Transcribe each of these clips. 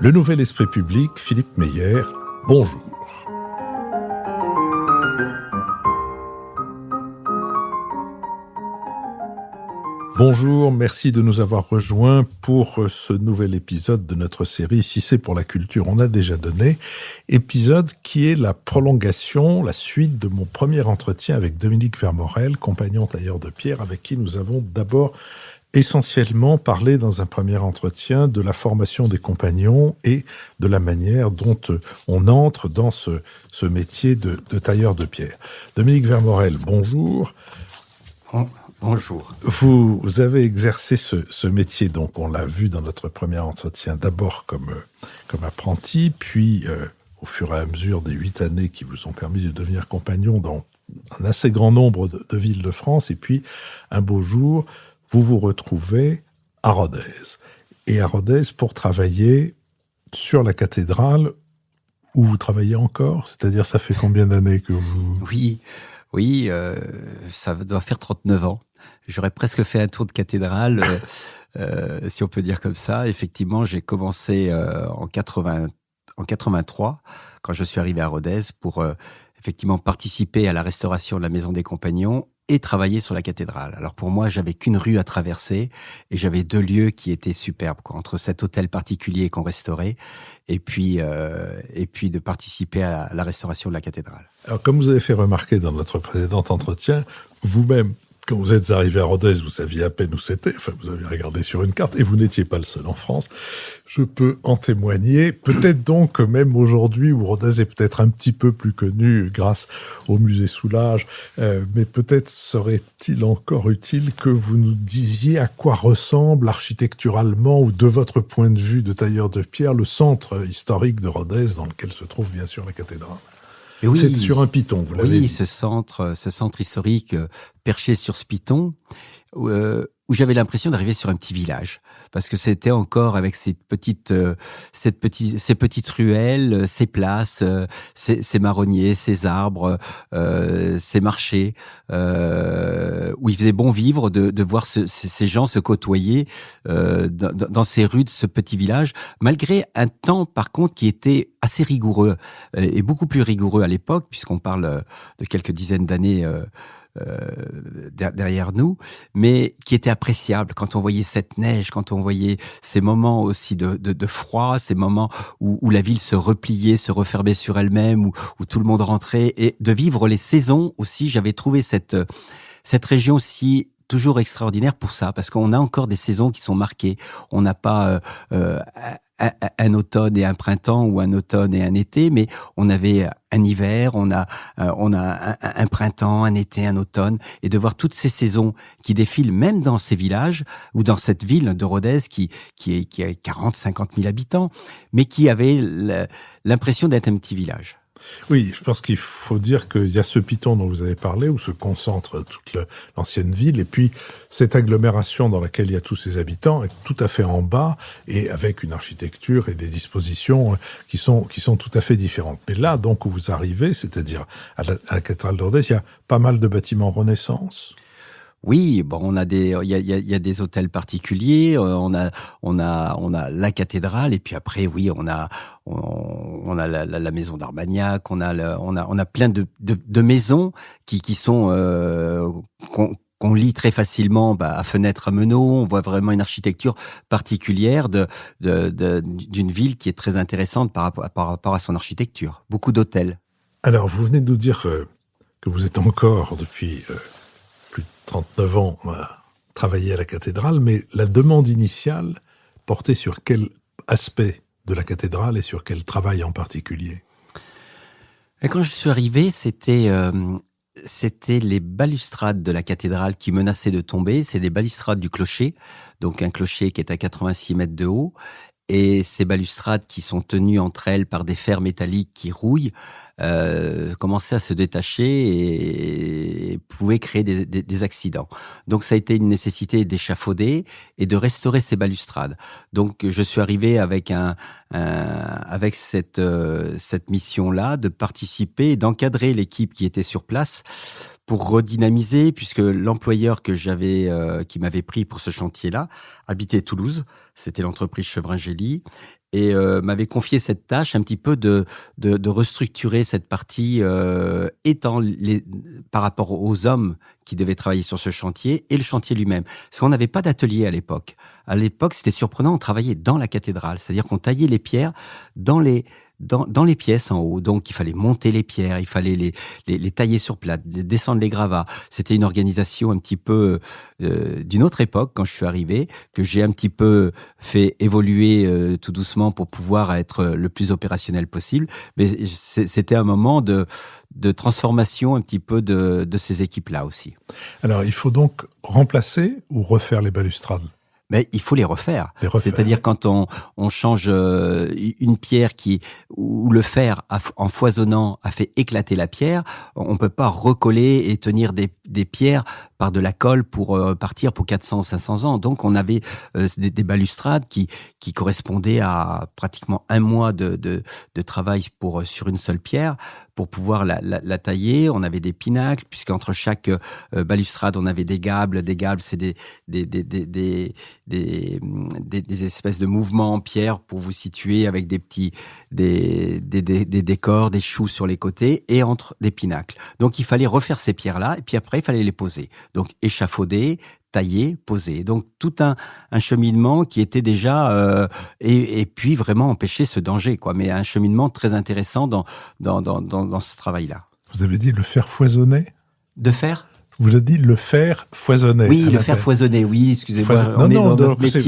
Le Nouvel Esprit Public, Philippe Meyer, bonjour. Bonjour, merci de nous avoir rejoints pour ce nouvel épisode de notre série Si c'est pour la culture, on a déjà donné. Épisode qui est la prolongation, la suite de mon premier entretien avec Dominique Vermorel, compagnon tailleur de pierre, avec qui nous avons d'abord essentiellement parlé dans un premier entretien de la formation des compagnons et de la manière dont on entre dans ce métier de tailleur de pierre. Dominique Vermorel, bonjour. Bonjour. Vous avez exercé ce métier, donc on l'a vu dans notre premier entretien, d'abord comme apprenti, puis au fur et à mesure des 8 années qui vous ont permis de devenir compagnon dans un assez grand nombre de villes de France, et puis un beau jour, vous vous retrouvez à Rodez. Et à Rodez pour travailler sur la cathédrale où vous travaillez encore, c'est-à-dire ça fait combien d'années que vous... Oui, ça doit faire 39 ans. J'aurais presque fait un tour de cathédrale, si on peut dire comme ça. Effectivement, j'ai commencé en 83, quand je suis arrivé à Rodez, pour effectivement participer à la restauration de la Maison des Compagnons et travailler sur la cathédrale. Alors pour moi, j'avais qu'une rue à traverser et j'avais 2 lieux qui étaient superbes, quoi, entre cet hôtel particulier qu'on restaurait et puis de participer à la restauration de la cathédrale. Alors, comme vous avez fait remarquer dans notre précédent entretien, vous-même, quand vous êtes arrivé à Rodez, vous saviez à peine où c'était, enfin vous avez regardé sur une carte, et vous n'étiez pas le seul en France. Je peux en témoigner. Peut-être donc que même aujourd'hui, où Rodez est peut-être un petit peu plus connu grâce au musée Soulages, mais peut-être serait-il encore utile que vous nous disiez à quoi ressemble architecturalement, ou de votre point de vue de tailleur de pierre, le centre historique de Rodez, dans lequel se trouve bien sûr la cathédrale. Oui, c'est sur un piton, vous l'avez dit. Oui, ce centre historique perché sur ce piton, où j'avais l'impression d'arriver sur un petit village, parce que c'était encore avec ces petites ruelles, ces places, ces marronniers, ces arbres, ces marchés, où il faisait bon vivre, de voir ces gens se côtoyer dans ces rues de ce petit village, malgré un temps par contre qui était assez rigoureux, et beaucoup plus rigoureux à l'époque, puisqu'on parle de quelques dizaines d'années derrière nous, mais qui était appréciable quand on voyait cette neige, quand on voyait ces moments aussi de froid, ces moments où la ville se repliait, se refermait sur elle-même, où tout le monde rentrait, et de vivre les saisons aussi. J'avais trouvé cette région aussi toujours extraordinaire pour ça, parce qu'on a encore des saisons qui sont marquées. On n'a pas un automne et un printemps, ou un automne et un été, mais on avait un hiver, on a un printemps, un été, un automne, et de voir toutes ces saisons qui défilent même dans ces villages, ou dans cette ville de Rodez qui a 40-50 000 habitants, mais qui avait l'impression d'être un petit village. Oui, je pense qu'il faut dire qu'il y a ce piton dont vous avez parlé, où se concentre toute l'ancienne ville, et puis cette agglomération dans laquelle il y a tous ces habitants est tout à fait en bas, et avec une architecture et des dispositions qui sont tout à fait différentes. Mais là, donc, où vous arrivez, c'est-à-dire à la cathédrale de Rodez, il y a pas mal de bâtiments Renaissance. Oui, bon, il y a des hôtels particuliers, on a la cathédrale, et puis après, oui, on a la maison d'Armagnac, on a plein de maisons qui sont qu'on lit très facilement à fenêtre à meneaux. On voit vraiment une architecture particulière d'une ville qui est très intéressante par rapport à son architecture. Beaucoup d'hôtels. Alors, vous venez de nous dire que vous êtes encore depuis 39 ans à travailler à la cathédrale, mais la demande initiale portait sur quel aspect de la cathédrale et sur quel travail en particulier? Et quand je suis arrivé, c'était les balustrades de la cathédrale qui menaçaient de tomber. C'est des balustrades du clocher, donc un clocher qui est à 86 mètres de haut. Et ces balustrades qui sont tenues entre elles par des fers métalliques qui rouillent commençaient à se détacher et pouvaient créer des accidents. Donc ça a été une nécessité d'échafauder et de restaurer ces balustrades. Donc je suis arrivé avec avec cette mission-là, de participer et d'encadrer l'équipe qui était sur place pour redynamiser, puisque l'employeur qui m'avait pris pour ce chantier-là habitait Toulouse. C'était l'entreprise Chevrin-Gély. m'avait confié cette tâche un petit peu de restructurer cette partie par rapport aux hommes qui devaient travailler sur ce chantier et le chantier lui-même. Parce qu'on n'avait pas d'atelier à l'époque. À l'époque, c'était surprenant, on travaillait dans la cathédrale, c'est-à-dire qu'on taillait les pierres dans les pièces en haut. Donc, il fallait monter les pierres, il fallait les tailler sur plate, descendre les gravats. C'était une organisation un petit peu d'une autre époque quand je suis arrivé, que j'ai un petit peu fait évoluer tout doucement pour pouvoir être le plus opérationnel possible. Mais c'était un moment de transformation un petit peu de ces équipes-là aussi. Alors, il faut donc remplacer ou refaire les balustrades? Mais il faut les refaire. C'est-à-dire quand on change une pierre où le fer en foisonnant a fait éclater la pierre, on peut pas recoller et tenir des pierres par de la colle pour partir pour 400 ou 500 ans. Donc on avait des balustrades qui correspondaient à pratiquement un mois de travail sur une seule pierre pour pouvoir la tailler. On avait des pinacles, puisqu'entre chaque balustrade, on avait des gables. Des gables, c'est des espèces de mouvements en pierre pour vous situer avec des décors, des choux sur les côtés et entre des pinacles. Donc il fallait refaire ces pierres-là et puis après il fallait les poser. Donc échafauder, tailler, poser. Donc tout un cheminement qui était déjà et puis vraiment empêcher ce danger, quoi. Mais un cheminement très intéressant dans ce travail-là. Vous avez dit le fer foisonner? De fer? Vous avez dit le fer foisonner. Oui, le fer foisonner, oui, excusez-moi. On est dans notre métier.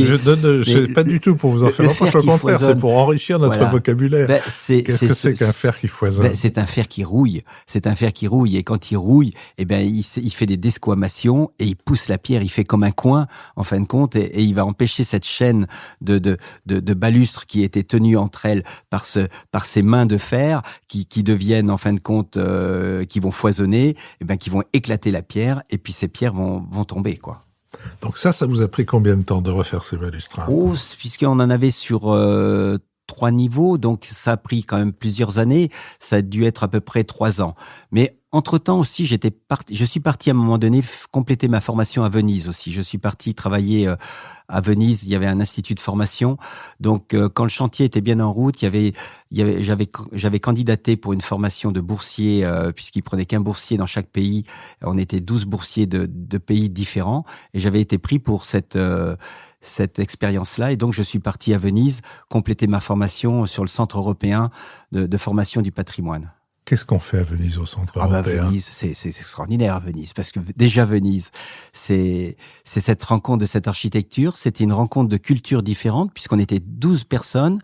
C'est pas du tout pour vous en faire reproche, au contraire, c'est pour enrichir notre vocabulaire. Qu'est-ce que c'est qu'un fer qui foisonne? C'est un fer qui rouille. C'est un fer qui rouille. Et quand il rouille, il fait des desquamations et il pousse la pierre. Il fait comme un coin, en fin de compte, et il va empêcher cette chaîne de balustres qui étaient tenues entre elles par ces mains de fer qui deviennent, en fin de compte, qui vont foisonner, qui vont éclater la pierre. Et puis ces pierres vont tomber, quoi. Donc ça vous a pris combien de temps de refaire ces balustrades? Puisqu'on en avait sur 3 niveaux, donc ça a pris quand même plusieurs années. Ça a dû être à peu près 3 ans. Mais entre-temps aussi, je suis parti à un moment donné compléter ma formation à Venise aussi. Je suis parti travailler à Venise. Il y avait un institut de formation. Donc, quand le chantier était bien en route, j'avais candidaté pour une formation de boursier, puisqu'ils prenaient qu'un boursier dans chaque pays. On était 12 boursiers de pays différents, et j'avais été pris pour cette expérience-là. Et donc, je suis parti à Venise compléter ma formation sur le Centre européen de formation du patrimoine. Qu'est-ce qu'on fait à Venise, au Centre européen? Venise, c'est extraordinaire à Venise, parce que déjà Venise, c'est cette rencontre de cette architecture. C'était une rencontre de cultures différentes, puisqu'on était 12 personnes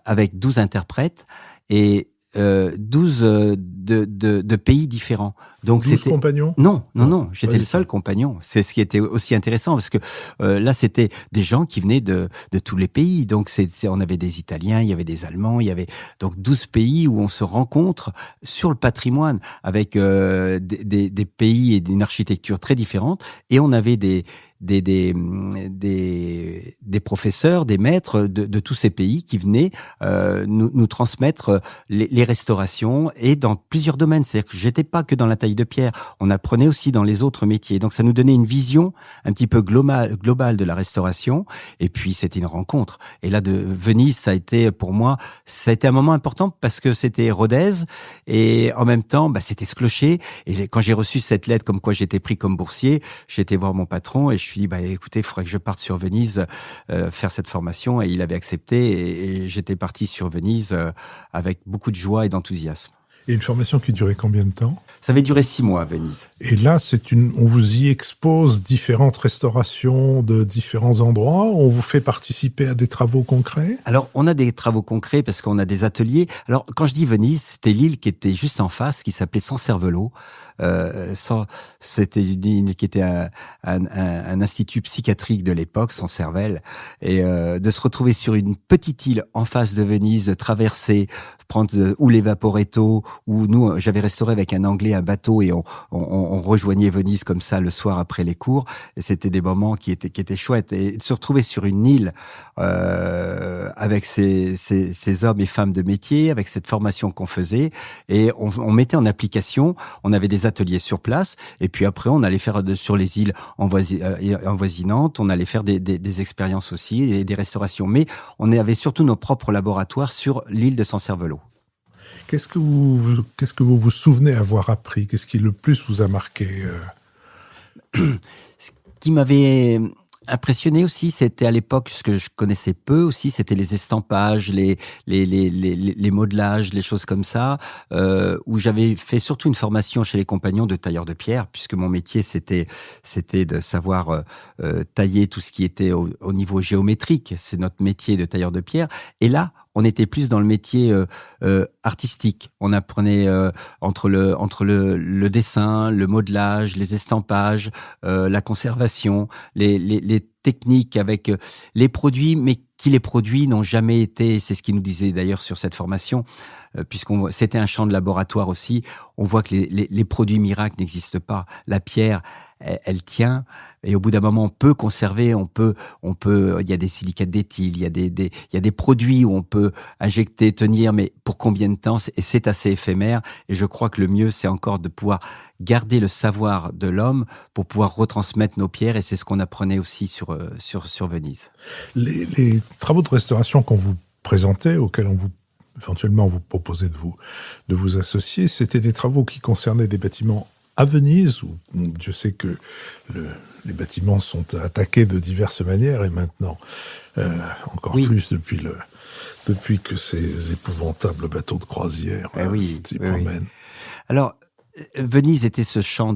avec 12 interprètes et 12 de pays différents. Donc 12 compagnons? Non, j'étais le seul compagnon. C'est ce qui était aussi intéressant, parce que là, c'était des gens qui venaient de tous les pays. Donc on avait des Italiens, il y avait des Allemands, il y avait donc 12 pays où on se rencontre sur le patrimoine, avec des pays et une architecture très différente. Et on avait des professeurs, des maîtres de tous ces pays qui venaient nous transmettre les restaurations, et dans plusieurs domaines. C'est-à-dire que j'étais pas que dans la taille de pierre, on apprenait aussi dans les autres métiers. Donc ça nous donnait une vision un petit peu globale de la restauration. Et puis c'était une rencontre. Et là, de Venise, ça a été pour moi, ça a été un moment important, parce que c'était Rodez et en même temps, c'était ce clocher. Et quand j'ai reçu cette lettre comme quoi j'étais pris comme boursier, j'ai été voir mon patron et je lui ai dit, écoutez, il faudrait que je parte sur Venise faire cette formation. Et il avait accepté, et j'étais parti sur Venise avec beaucoup de joie et d'enthousiasme. Et une formation qui durait combien de temps? Ça avait duré 6 mois à Venise. Et là, on vous y expose différentes restaurations de différents endroits. On vous fait participer à des travaux concrets? Alors, on a des travaux concrets parce qu'on a des ateliers. Alors, quand je dis Venise, c'était l'île qui était juste en face, qui s'appelait Sancervelo. C'était une île qui était un institut psychiatrique de l'époque, Sancervel, et de se retrouver sur une petite île en face de Venise, de traverser, prendre ou les Vaporetto, ou nous, j'avais restauré avec un Anglais un bateau, et on rejoignait Venise comme ça le soir après les cours. Et c'était des moments qui étaient chouettes. Et de se retrouver sur une île avec ces hommes et femmes de métier, avec cette formation qu'on faisait, et on mettait en application. On avait des ateliers sur place. Et puis après, on allait faire sur les îles envoisinantes, on allait faire des expériences aussi et des restaurations. Mais on avait surtout nos propres laboratoires sur l'île de San Cervello. Qu'est-ce que vous vous souvenez avoir appris? Qu'est-ce qui le plus vous a marqué? Ce qui m'avait impressionné aussi, c'était à l'époque, ce que je connaissais peu aussi, c'était les estampages, les modelages, les choses comme ça, où j'avais fait surtout une formation chez les compagnons de tailleurs de pierre, puisque mon métier c'était de savoir tailler tout ce qui était au niveau géométrique. C'est notre métier de tailleur de pierre. Et là, on était plus dans le métier artistique. On apprenait entre le dessin, le modelage, les estampages, la conservation, les techniques avec les produits, mais qui les produits n'ont jamais été, c'est ce qu'il nous disait d'ailleurs sur cette formation, c'était un champ de laboratoire aussi, on voit que les produits miracles n'existent pas. La pierre, elle tient, et au bout d'un moment, on peut conserver, il y a des silicates d'éthyle, il y a des produits où on peut injecter, tenir, mais pour combien de temps? Et c'est assez éphémère, et je crois que le mieux, c'est encore de pouvoir garder le savoir de l'homme pour pouvoir retransmettre nos pierres, et c'est ce qu'on apprenait aussi sur Venise. Les travaux de restauration qu'on vous présentait, auxquels éventuellement vous proposez de vous associer, c'était des travaux qui concernaient des bâtiments à Venise, où Dieu sait que les bâtiments sont attaqués de diverses manières, et maintenant encore plus depuis que ces épouvantables bateaux de croisière s'y promènent. Oui. Alors, Venise était ce champ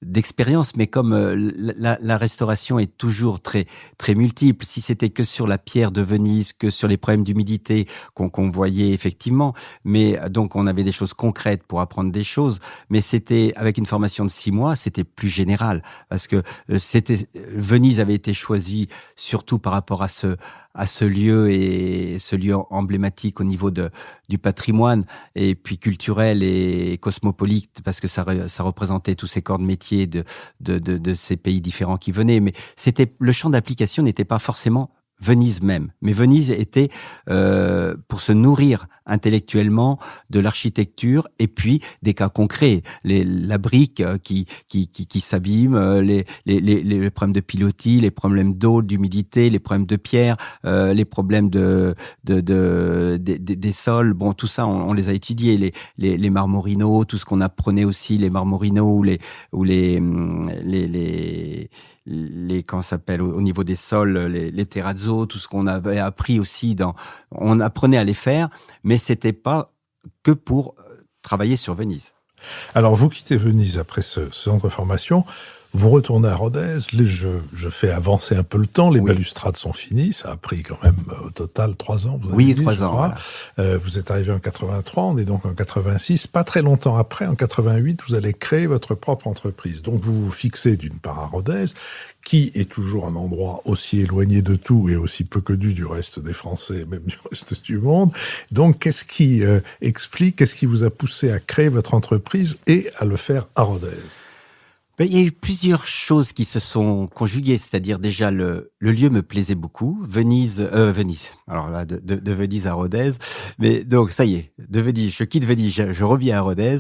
d'expérience, mais comme la restauration est toujours très très multiple, si c'était que sur la pierre de Venise, que sur les problèmes d'humidité qu'on voyait effectivement, mais donc on avait des choses concrètes pour apprendre des choses, mais c'était avec une formation de 6 mois, c'était plus général, parce que Venise avait été choisie surtout par rapport à ce lieu, et ce lieu emblématique au niveau du patrimoine, et puis culturel et cosmopolite, parce que ça représentait tous ces corps de métier de ces pays différents qui venaient. Mais le champ d'application n'était pas forcément Venise même. Mais Venise était pour se nourrir intellectuellement de l'architecture, et puis des cas concrets, la brique qui s'abîme, les problèmes de pilotis, les problèmes d'eau, d'humidité, les problèmes de pierre, les problèmes des sols. Bon, tout ça, on les a étudiés, les marmorinos, tout ce qu'on apprenait aussi, les marmorinos ou les comment ça s'appelle, au niveau des sols, les terrazzo, tout ce qu'on avait appris aussi on apprenait à les faire, mais c'était pas que pour travailler sur Venise. Alors, vous quittez Venise après ce centre de formation, vous retournez à Rodez, je fais avancer un peu le temps, les balustrades sont finies, ça a pris quand même au total 3 ans. Vous avez dit, 3 ans. Voilà. Vous êtes arrivé en 83, on est donc en 86. Pas très longtemps après, en 88, vous allez créer votre propre entreprise. Donc vous vous fixez d'une part à Rodez, qui est toujours un endroit aussi éloigné de tout et aussi peu connu du reste des Français, même du reste du monde. Donc qu'est-ce qui qu'est-ce qui vous a poussé à créer votre entreprise et à le faire à Rodez? Il y a eu plusieurs choses qui se sont conjuguées, c'est-à-dire déjà le lieu me plaisait beaucoup, Venise, alors là de Venise à Rodez, mais donc ça y est, de Venise, je quitte Venise, je reviens à Rodez,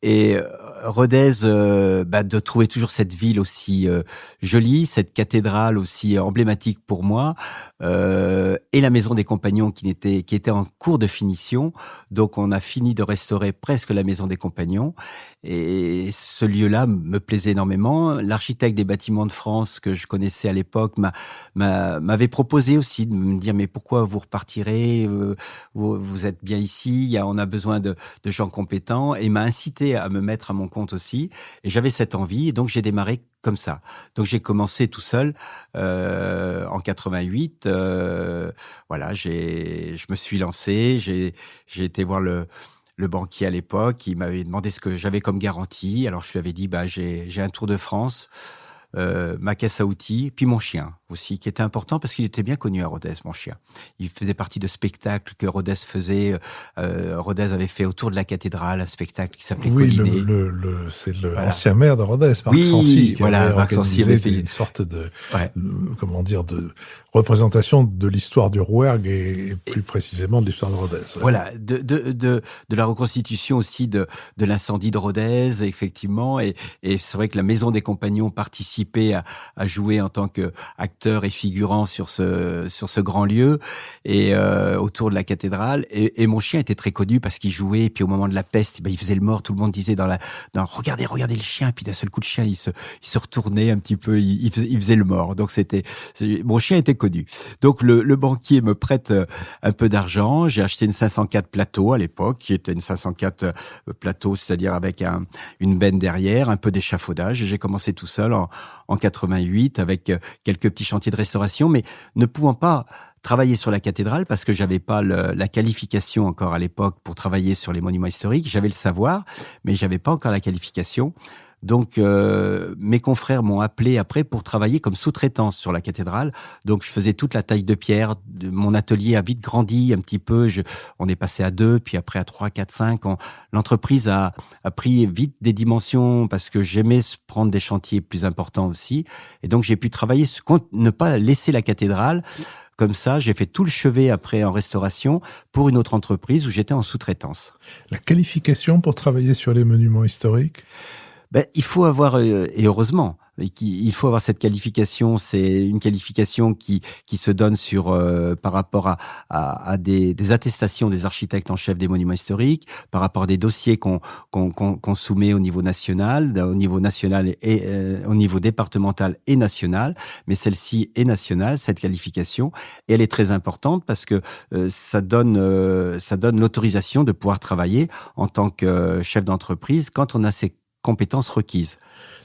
et Rodez, de trouver toujours cette ville aussi jolie, cette cathédrale aussi emblématique pour moi, et la maison des Compagnons qui était en cours de finition, donc on a fini de restaurer presque la maison des Compagnons, et ce lieu-là me plaisait énormément. L'architecte des bâtiments de France que je connaissais à l'époque m'avait proposé aussi de me dire mais pourquoi vous repartirez, vous êtes bien ici, on a besoin de gens compétents, et il m'a incité à me mettre à mon compte aussi, et j'avais cette envie, et donc j'ai démarré comme ça. Donc j'ai commencé tout seul en 88, voilà, je me suis lancé, j'ai été voir le banquier à l'époque, il m'avait demandé ce que j'avais comme garantie. Alors je lui avais dit j'ai un Tour de France ma caisse à outils, puis mon chien aussi, qui était important parce qu'il était bien connu à Rodez, mon chien. Il faisait partie de spectacles que Rodez faisait. Rodez avait fait autour de la cathédrale un spectacle qui s'appelait Collinet. C'est l'ancien maire de Rodez, Marc Sancy, qui avait Marc Sancy avait fait une sorte de, de représentation de l'histoire du Rouergue et plus précisément de l'histoire de Rodez. Ouais. Voilà, de la reconstitution aussi de l'incendie de Rodez, effectivement, et c'est vrai que la Maison des Compagnons participait à jouer en tant qu'acteur et figurant sur ce grand lieu et autour de la cathédrale. Et mon chien était très connu parce qu'il jouait, et puis au moment de la peste, il faisait le mort. Tout le monde disait regardez le chien, et puis d'un seul coup, le chien il se retournait un petit peu, il faisait le mort. Donc mon chien était connu. Donc le banquier me prête un peu d'argent. J'ai acheté une 504 plateau à l'époque, qui était une 504 plateau, c'est-à-dire avec une benne derrière, un peu d'échafaudage. Et j'ai commencé tout seul en 88 avec quelques petits chantiers de restauration, mais ne pouvant pas travailler sur la cathédrale parce que j'avais pas la qualification encore à l'époque pour travailler sur les monuments historiques. J'avais le savoir, mais j'avais pas encore la qualification. Donc, mes confrères m'ont appelé après pour travailler comme sous-traitance sur la cathédrale. Donc, je faisais toute la taille de pierre. Mon atelier a vite grandi un petit peu. On est passé à 2, puis après à 3, 4, 5. L'entreprise a pris vite des dimensions parce que j'aimais prendre des chantiers plus importants aussi. Et donc, j'ai pu travailler, ne pas laisser la cathédrale. Comme ça, j'ai fait tout le chevet après en restauration pour une autre entreprise où j'étais en sous-traitance. La qualification pour travailler sur les monuments historiques ? Il faut avoir, et heureusement, il faut avoir cette qualification. C'est une qualification qui se donne par rapport à des attestations des architectes en chef des monuments historiques, par rapport à des dossiers qu'on soumet au niveau national et au niveau départemental et national. Mais celle-ci est nationale, cette qualification, et elle est très importante parce que ça donne l'autorisation de pouvoir travailler en tant que chef d'entreprise quand on a ces compétences requises.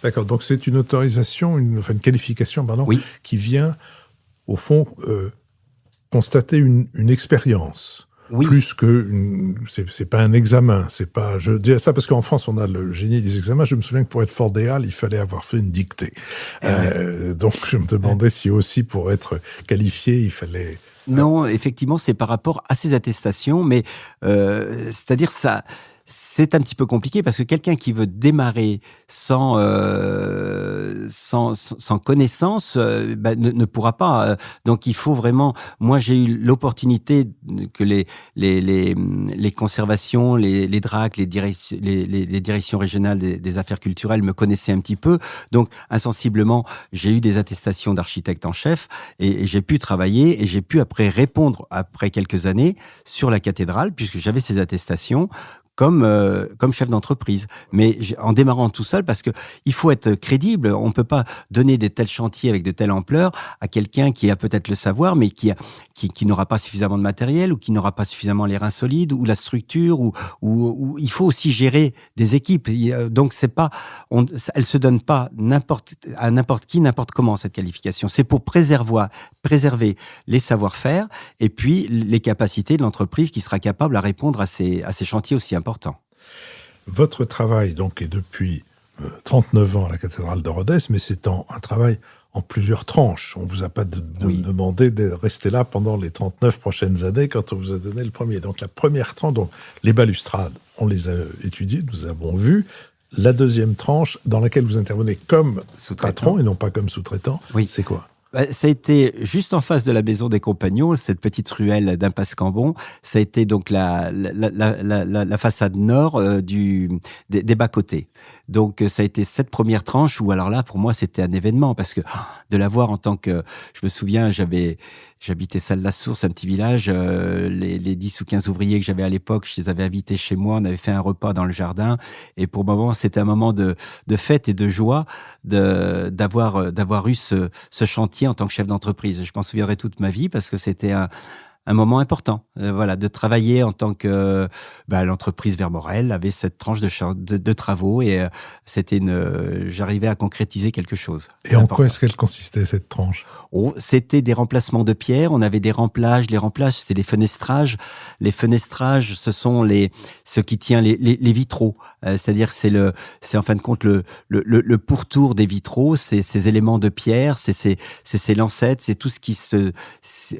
D'accord, donc c'est une autorisation, une qualification, oui, qui vient, au fond, constater une expérience. Oui. Plus que c'est pas un examen, c'est pas. Je dis ça parce qu'en France on a le génie des examens. Je me souviens que pour être fort des Halles, il fallait avoir fait une dictée. Donc je me demandais si aussi pour être qualifié, il fallait. Non, effectivement, c'est par rapport à ces attestations, mais c'est-à-dire ça. C'est un petit peu compliqué parce que quelqu'un qui veut démarrer sans connaissance ne pourra pas. Donc il faut vraiment. Moi j'ai eu l'opportunité que les conservations, les DRAC, les directions régionales des affaires culturelles me connaissaient un petit peu. Donc insensiblement j'ai eu des attestations d'architecte en chef et j'ai pu travailler et j'ai pu après répondre après quelques années sur la cathédrale puisque j'avais ces attestations. Comme chef d'entreprise, mais en démarrant tout seul parce que il faut être crédible. On peut pas donner de tels chantiers avec de telle ampleur à quelqu'un qui a peut-être le savoir, mais qui n'aura pas suffisamment de matériel ou qui n'aura pas suffisamment les reins solides ou la structure ou il faut aussi gérer des équipes. Donc elle se donne pas à n'importe qui, n'importe comment cette qualification. C'est pour préserver les savoir-faire et puis les capacités de l'entreprise qui sera capable à répondre à ces chantiers aussi importants. Votre travail, donc, est depuis 39 ans à la cathédrale de Rodez, mais c'est un travail en plusieurs tranches. On ne vous a pas demandé de rester là pendant les 39 prochaines années quand on vous a donné le premier. Donc, la première tranche, donc, les balustrades, on les a étudiées, nous avons vu. La deuxième tranche, dans laquelle vous intervenez comme patron et non pas comme sous-traitant, c'est quoi ? Ça a été juste en face de la Maison des Compagnons, cette petite ruelle d'Impasse Cambon. Ça a été donc la façade nord des bas-côtés. Donc ça a été cette première tranche où alors là pour moi c'était un événement parce que de la voir en tant que, je me souviens j'habitais Salles-la-Source, un petit village, les 10 ou 15 ouvriers que j'avais à l'époque, je les avais invités chez moi, on avait fait un repas dans le jardin et pour moi c'était un moment de fête et de joie d'avoir eu ce chantier en tant que chef d'entreprise. Je m'en souviendrai toute ma vie parce que c'était un un moment important. Voilà, de travailler en tant que l'entreprise Vermorel avait cette tranche de travaux et j'arrivais à concrétiser quelque chose. Et en quoi est-ce qu'elle consistait, cette tranche? C'était des remplacements de pierre. On avait des remplages. Les remplages, c'est les fenestrages. Les fenestrages, ce sont ce qui tient les vitraux. C'est-à-dire, c'est en fin de compte le pourtour des vitraux. C'est ces éléments de pierre, c'est ces lancettes, c'est tout ce qui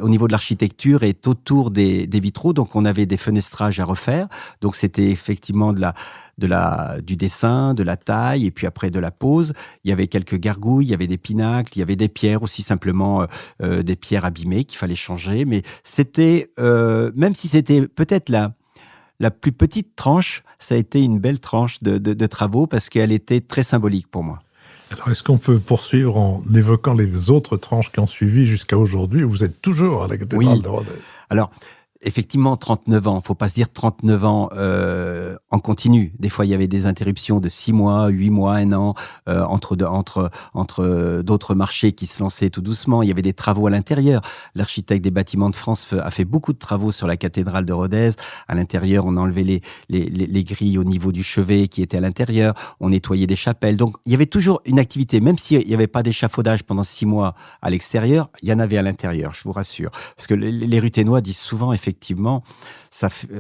au niveau de l'architecture est autour des vitraux. Donc, on avait des fenestrages à refaire. Donc, c'était effectivement du dessin, de la taille, et puis après de la pose. Il y avait quelques gargouilles, il y avait des pinacles, il y avait des pierres aussi, simplement des pierres abîmées qu'il fallait changer. Mais c'était, même si c'était peut-être la plus petite tranche, ça a été une belle tranche de travaux parce qu'elle était très symbolique pour moi. Alors, est-ce qu'on peut poursuivre en évoquant les autres tranches qui ont suivi jusqu'à aujourd'hui? Vous êtes toujours à la cathédrale de Rodez. Alors, effectivement, 39 ans. Faut pas se dire 39 ans en continu. Des fois, il y avait des interruptions de 6 mois, 8 mois, 1 an, entre d'autres marchés qui se lançaient tout doucement. Il y avait des travaux à l'intérieur. L'architecte des bâtiments de France a fait beaucoup de travaux sur la cathédrale de Rodez. À l'intérieur, on enlevait les grilles au niveau du chevet qui étaient à l'intérieur. On nettoyait des chapelles. Donc, il y avait toujours une activité. Même s'il n'y avait pas d'échafaudage pendant 6 mois à l'extérieur, il y en avait à l'intérieur, je vous rassure. Parce que les Ruthénois disent souvent, effectivement,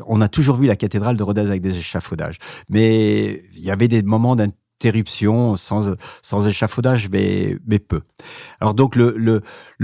on a toujours vu la cathédrale de Rodez avec des échafaudages. Mais il y avait des moments d'interruption sans échafaudage, mais peu. Alors donc le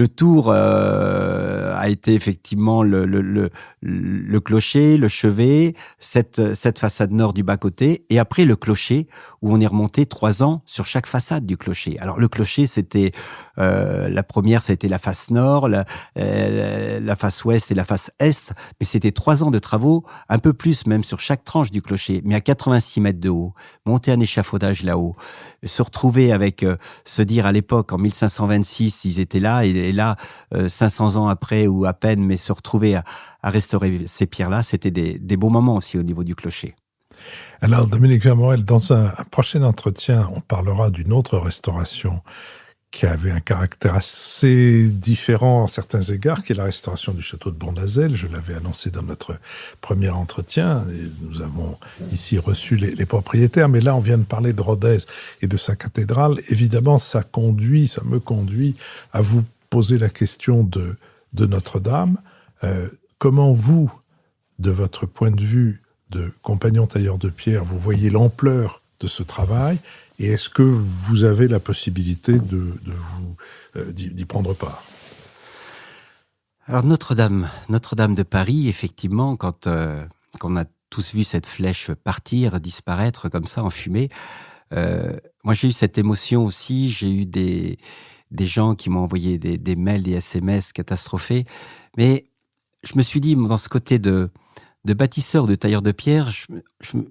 tour a été effectivement le clocher, le chevet, cette façade nord du bas-côté, et après le clocher où on est remonté 3 ans sur chaque façade du clocher. Alors le clocher, c'était la première, ça a été la face nord, la face ouest et la face est, mais c'était 3 ans de travaux, un peu plus même sur chaque tranche du clocher, mais à 86 mètres de haut, monter un échafaudage là-haut, se retrouver avec, se dire à l'époque, en 1526, ils étaient là, et là, 500 ans après, ou à peine, mais se retrouver à restaurer ces pierres-là, c'était des beaux moments aussi au niveau du clocher. Alors, Dominique Vermorel, dans un prochain entretien, on parlera d'une autre restauration qui avait un caractère assez différent en certains égards, qui est la restauration du château de Bournazel. Je l'avais annoncé dans notre premier entretien, et nous avons ici reçu les propriétaires, mais là on vient de parler de Rodez et de sa cathédrale. Évidemment, ça me conduit à vous poser la question de Notre-Dame. Comment vous, de votre point de vue de compagnon tailleur de pierre, vous voyez l'ampleur de ce travail? Et est-ce que vous avez la possibilité d'y prendre part? Alors Notre-Dame de Paris, effectivement, quand on a tous vu cette flèche partir, disparaître comme ça en fumée, moi j'ai eu cette émotion aussi. J'ai eu des gens qui m'ont envoyé des mails, des SMS catastrophés. Mais je me suis dit, dans ce côté de bâtisseur, de tailleur de pierre,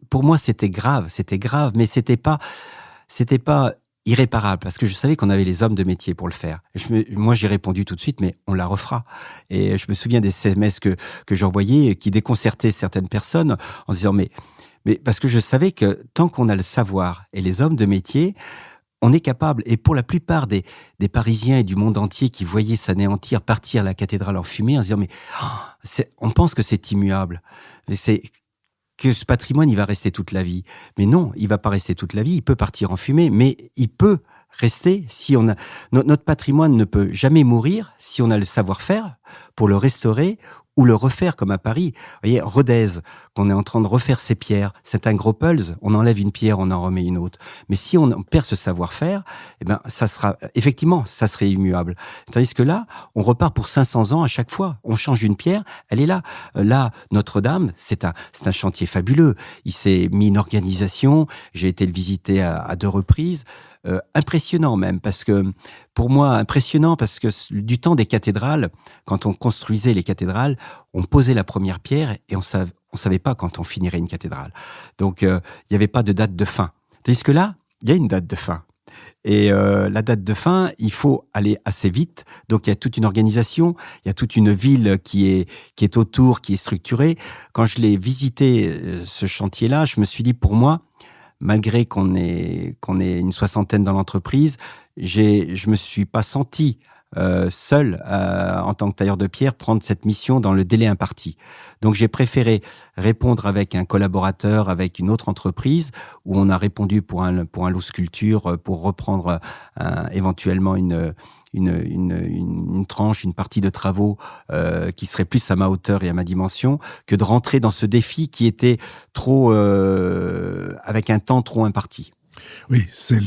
pour moi c'était grave, mais c'était pas irréparable, parce que je savais qu'on avait les hommes de métier pour le faire. Moi, j'ai répondu tout de suite, mais on la refera. Et je me souviens des SMS que j'envoyais, qui déconcertaient certaines personnes, en se disant, mais parce que je savais que tant qu'on a le savoir et les hommes de métier, on est capable. Et pour la plupart des Parisiens et du monde entier qui voyaient s'anéantir, partir la cathédrale en fumée, en se disant, mais on pense que c'est immuable. Mais que ce patrimoine, il va rester toute la vie. Mais non, il va pas rester toute la vie. Il peut partir en fumée, mais il peut rester si on a... Notre patrimoine ne peut jamais mourir si on a le savoir-faire pour le restaurer ou le refaire comme à Paris. Vous voyez, Rodez, qu'on est en train de refaire ses pierres, c'est un gros pulse. On enlève une pierre, on en remet une autre. Mais si on perd ce savoir-faire, eh ben, ça serait immuable. Tandis que là, on repart pour 500 ans à chaque fois. On change une pierre, elle est là. Là, Notre-Dame, c'est un chantier fabuleux. Il s'est mis une organisation. J'ai été le visiter à 2 reprises. Impressionnant même, parce que, pour moi, impressionnant parce que du temps des cathédrales, quand on construisait les cathédrales, on posait la première pierre et on savait pas quand on finirait une cathédrale. Donc, il n'y avait pas de date de fin. Tandis que là, il y a une date de fin. Et la date de fin, il faut aller assez vite. Donc, il y a toute une organisation, il y a toute une ville qui est autour, qui est structurée. Quand je l'ai visité, ce chantier-là, je me suis dit, pour moi, malgré qu'on est une 60aine dans l'entreprise, je me suis pas senti seul, en tant que tailleur de pierre, prendre cette mission dans le délai imparti. Donc j'ai préféré répondre avec un collaborateur, avec une autre entreprise, où on a répondu pour un lot sculpture, pour reprendre éventuellement une tranche, une partie de travaux qui serait plus à ma hauteur et à ma dimension, que de rentrer dans ce défi qui était trop avec un temps trop imparti. Oui, c'est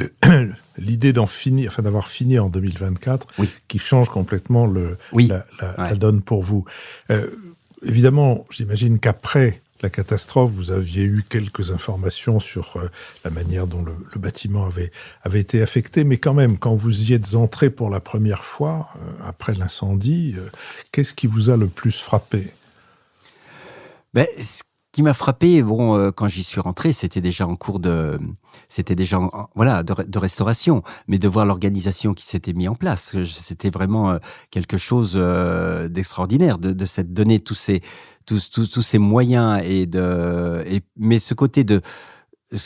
l'idée d'avoir fini en 2024, oui, qui change complètement la donne pour vous. Évidemment, j'imagine qu'après la catastrophe, vous aviez eu quelques informations sur la manière dont le bâtiment avait été affecté, mais quand même, quand vous y êtes entré pour la première fois, après l'incendie, qu'est-ce qui vous a le plus frappé ? Ce qui m'a frappé, quand j'y suis rentré, c'était déjà en cours de restauration, mais de voir l'organisation qui s'était mise en place, c'était vraiment quelque chose d'extraordinaire, de s'être donné tous ces moyens mais ce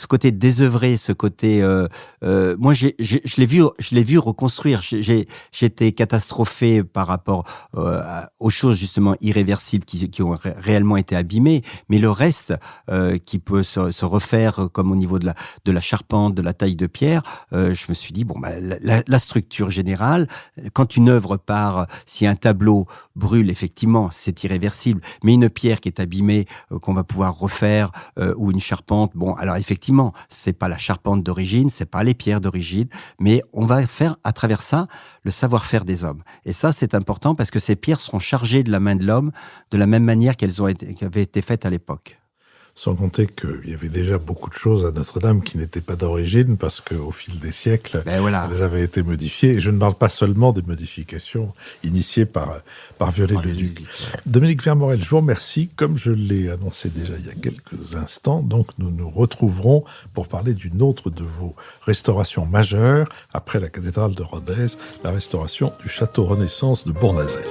côté désœuvré, ce côté, moi je l'ai vu reconstruire. J'étais catastrophé par rapport aux choses justement irréversibles qui ont réellement été abîmées, mais le reste qui peut se refaire, comme au niveau de la charpente, de la taille de pierre, je me suis dit la structure générale, quand une œuvre part, si un tableau brûle, effectivement, c'est irréversible, mais une pierre qui est abîmée, qu'on va pouvoir refaire, ou une charpente, alors effectivement, c'est pas la charpente d'origine, c'est pas les pierres d'origine, mais on va faire à travers ça le savoir-faire des hommes. Et ça, c'est important parce que ces pierres seront chargées de la main de l'homme de la même manière qu'elles avaient été faites à l'époque. Sans compter qu'il y avait déjà beaucoup de choses à Notre-Dame qui n'étaient pas d'origine, parce qu'au fil des siècles, elles avaient été modifiées. Et je ne parle pas seulement des modifications initiées par Viollet-le-Duc. Ouais. Dominique Vermorel, je vous remercie. Comme je l'ai annoncé déjà il y a quelques instants, donc nous nous retrouverons pour parler d'une autre de vos restaurations majeures, après la cathédrale de Rodez, la restauration du château Renaissance de Bournazel.